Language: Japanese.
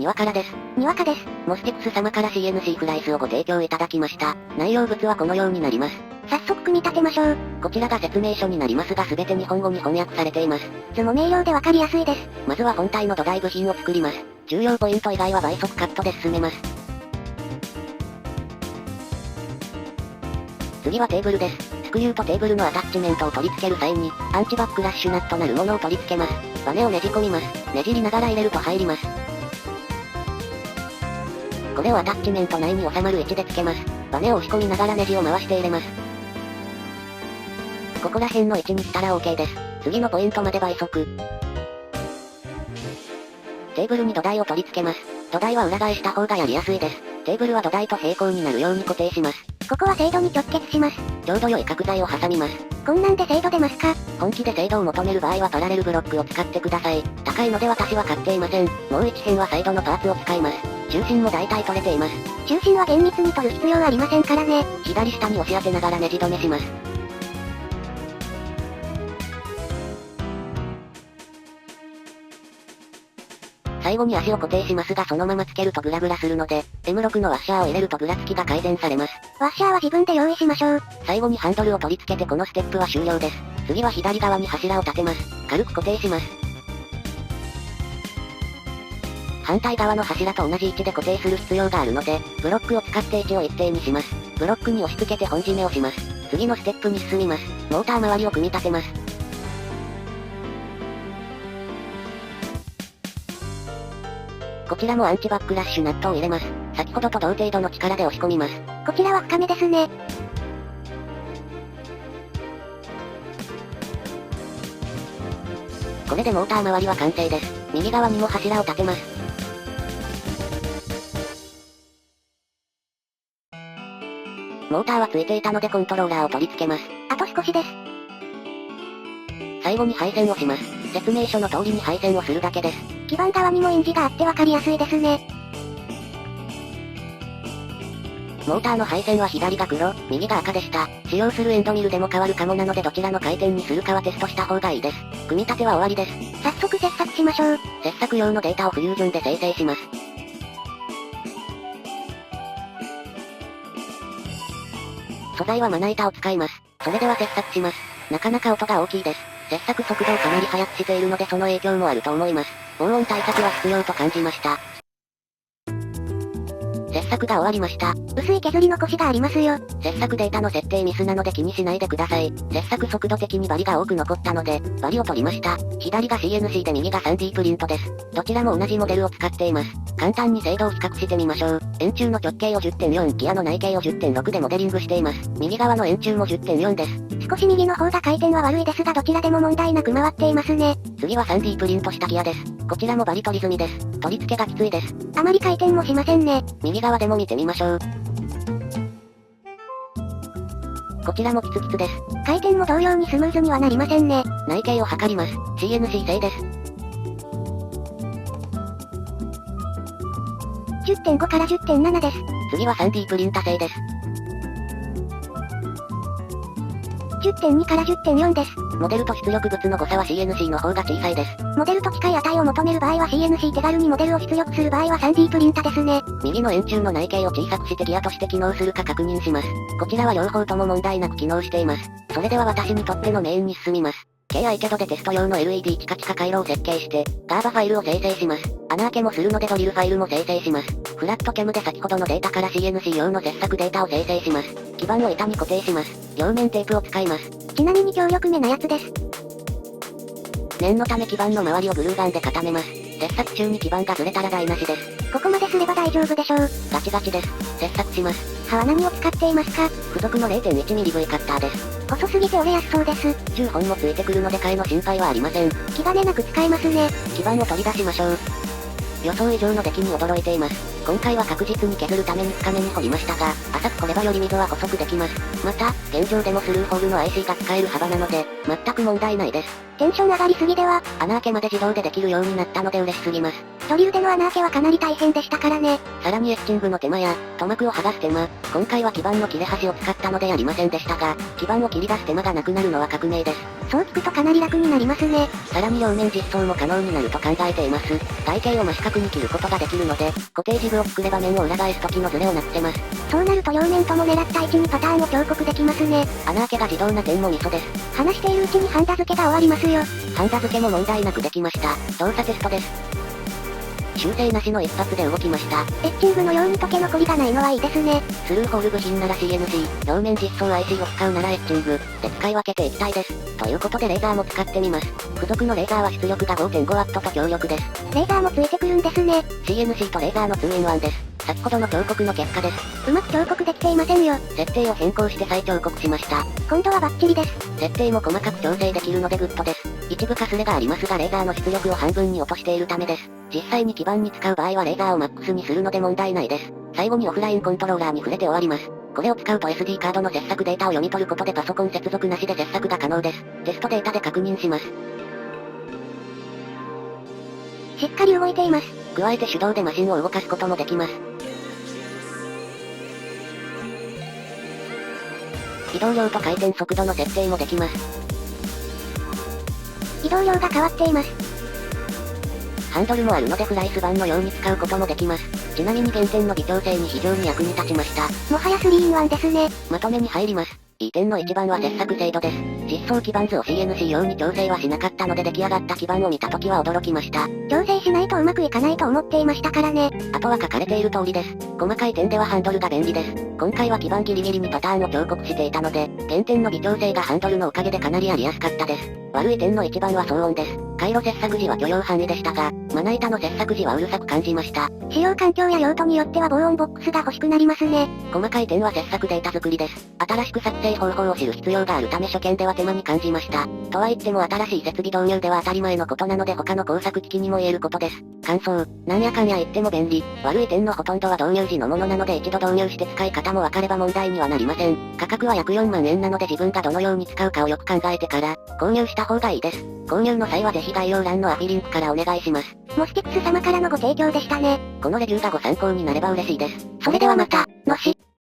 にわからです。にわかです。モスティクス様から CNC フライスをご提供いただきました。内容物はこのようになります。早速組み立てましょう。こちらが説明書になりますが全て日本語に翻訳されています。図も明瞭でわかりやすいです。まずは本体の土台部品を作ります。重要ポイント以外は倍速カットで進めます。次はテーブルです。スクリューとテーブルのアタッチメントを取り付ける際に、アンチバックラッシュナットなるものを取り付けます。バネをねじ込みます。ねじりながら入れると入ります。これをアタッチメント内に収まる位置で付けます。バネを押し込みながらネジを回して入れます。ここら辺の位置に来たら OK です。次のポイントまで倍速。テーブルに土台を取り付けます。土台は裏返した方がやりやすいです。テーブルは土台と平行になるように固定します。ここは精度に直結します。ちょうど良い角材を挟みます。こんなんで精度出ますか？本気で精度を求める場合はパラレルブロックを使ってください。高いので私は買っていません。もう一辺はサイドのパーツを使います。中心も大体取れています。中心は厳密に取る必要はありませんからね。左下に押し当てながらネジ止めします。最後に足を固定しますがそのままつけるとグラグラするので、M6 のワッシャーを入れるとぐらつきが改善されます。ワッシャーは自分で用意しましょう。最後にハンドルを取り付けてこのステップは終了です。次は左側に柱を立てます。軽く固定します。反対側の柱と同じ位置で固定する必要があるので、ブロックを使って位置を一定にします。ブロックに押し付けて本締めをします。次のステップに進みます。モーター周りを組み立てます。こちらもアンチバックラッシュナットを入れます。先ほどと同程度の力で押し込みます。こちらは深めですね。これでモーター周りは完成です。右側にも柱を立てます。モーターはついていたのでコントローラーを取り付けます。あと少しです。最後に配線をします。説明書の通りに配線をするだけです。基板側にも印字があってわかりやすいですね。モーターの配線は左が黒、右が赤でした。使用するエンドミルでも変わるかもなのでどちらの回転にするかはテストした方がいいです。組み立ては終わりです。早速切削しましょう。切削用のデータをフュージョンで生成します。素材はまな板を使います。それでは切削します。なかなか音が大きいです。切削速度をかなり速くしているのでその影響もあると思います。防音対策は必要と感じました。切削が終わりました。薄い削り残しがありますよ。切削データの設定ミスなので気にしないでください。切削速度的にバリが多く残ったので、バリを取りました。左が CNC で右が 3D プリントです。どちらも同じモデルを使っています。簡単に精度を比較してみましょう。円柱の直径を 10.4、ギアの内径を 10.6 でモデリングしています。右側の円柱も 10.4 です。少し右の方が回転は悪いですがどちらでも問題なく回っていますね。次は 3D プリントしたギアです。こちらもバリ取り済みです。取り付けがきついです。あまり回転もしませんね。右側でも見てみましょう。こちらもキツキツです。回転も同様にスムーズにはなりませんね。内径を測ります。CNC 製です。10.5 から 10.7 です。次は 3D プリンタ製です。10.2 から 10.4 です。モデルと出力物の誤差は CNC の方が小さいです。モデルと近い値を求める場合は CNC 手軽にモデルを出力する場合は 3D プリンタですね。右の円柱の内径を小さくしてギアとして機能するか確認します。こちらは両方とも問題なく機能しています。それでは私にとってのメインに進みます。KI キャドでテスト用の LED チカチカ回路を設計して、ガーバファイルを生成します。穴開けもするのでドリルファイルも生成します。フラットキャムで先ほどのデータから CNC 用の切削データを生成します。基板を板に固定します。両面テープを使います。ちなみに強力めなやつです。念のため基板の周りをグルーガンで固めます。切削中に基板がずれたら台無しです。ここまですれば大丈夫でしょう。ガチガチです。切削します。刃は何を使っていますか？付属の 0.1mm V カッターです。細すぎて折れやすそうです。10本もついてくるので替えの心配はありません。気兼ねなく使えますね。基板を取り出しましょう。予想以上の出来に驚いています。今回は確実に削るために深めに掘りましたが、浅く掘ればより溝は細くできます。また、現状でもスルーホールの IC が使える幅なので、全く問題ないです。テンション上がりすぎでは、穴開けまで自動でできるようになったので嬉しすぎます。ドリルでの穴開けはかなり大変でしたからね。さらにエッチングの手間や、塗膜を剥がす手間、今回は基板の切れ端を使ったのでやりませんでしたが、基板を切り出す手間がなくなるのは革命です。そう聞くとかなり楽になりますね。さらに両面実装も可能になると考えています。台形を真四角に切ることができるので、固定ジグを作れば面を裏返す時のズレをなくせます。そうなると両面とも狙った位置にパターンを彫刻できますね。穴開けが自動な点もミソです。話しているうちにハンダ付けが終わりますよ。ハンダ付けも問題なくできました。動作テストです。修正なしの一発で動きました。エッチングのように溶け残りがないのはいいですね。スルーホール部品なら CNC、両面実装 IC を使うならエッチング、で使い分けていきたいです。ということでレーザーも使ってみます。付属のレーザーは出力が 5.5W と強力です。レーザーもついてくるんですね。CNC とレーザーの 2in1 です。先ほどの彫刻の結果です。うまく彫刻できていませんよ。設定を変更して再彫刻しました。今度はバッチリです。設定も細かく調整できるのでグッドです。一部かすれがありますがレーザーの出力を半分に落としているためです。実際に基板に使う場合はレーザーをマックスにするので問題ないです。最後にオフラインコントローラーに触れて終わります。これを使うと SD カードの切削データを読み取ることでパソコン接続なしで切削が可能です。テストデータで確認します。しっかり動いています。加えて手動でマシンを動かすこともできます。移動量と回転速度の設定もできます。移動量が変わっています。ハンドルもあるのでフライス板のように使うこともできます。ちなみに原点の微調整に非常に役に立ちました。もはや 3in1 ですね。まとめに入ります。いい点の一番は切削精度です。実装基板図を CNC 用に調整はしなかったので出来上がった基板を見た時は驚きました。調整しないとうまくいかないと思っていましたからね。あとは書かれている通りです。細かい点ではハンドルが便利です。今回は基板ギリギリにパターンを彫刻していたので、原点の微調整がハンドルのおかげでかなりやりやすかったです。悪い点の一番は騒音です。回路切削時は許容範囲でしたが、まな板の切削時はうるさく感じました。使用環境や用途によっては防音ボックスが欲しくなりますね。細かい点は切削データ作りです。新しく作成方法を知る必要があるため初見では手間に感じました。とは言っても新しい設備導入では当たり前のことなので他の工作機器にも言えることです。感想、なんやかんや言っても便利。悪い点のほとんどは導入時のものなので一度導入して使い方も分かれば問題にはなりません。価格は約4万円なので自分がどのように使うかをよく考えてから購入した方がいいです。購入の際はぜひ概要欄のアフィリンクからお願いします。モスティックス様からのご提供でしたね。このレビューがご参考になれば嬉しいです。それではまた、のし。